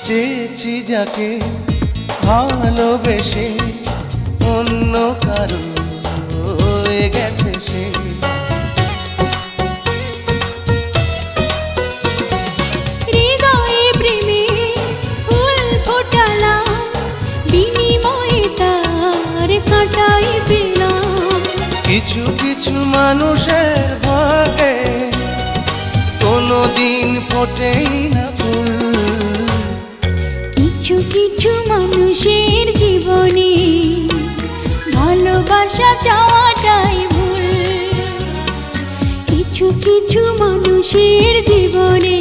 চেয়েছি যাকে ভালোবেসে অন্য কারো হয়ে গেছে সে। হৃদয়ে প্রেমে ফুল ফোটালাম, বিনিময়ে তার কাঁটাই পেলাম। কিছু কিছু মানুষের ভাগে কোনোদিন ফোটেই না ফুল। কিছু কিছু মানুষের জীবনে ভালোবাসা চাওয়াটাই ভুল। কিছু কিছু মানুষের জীবনে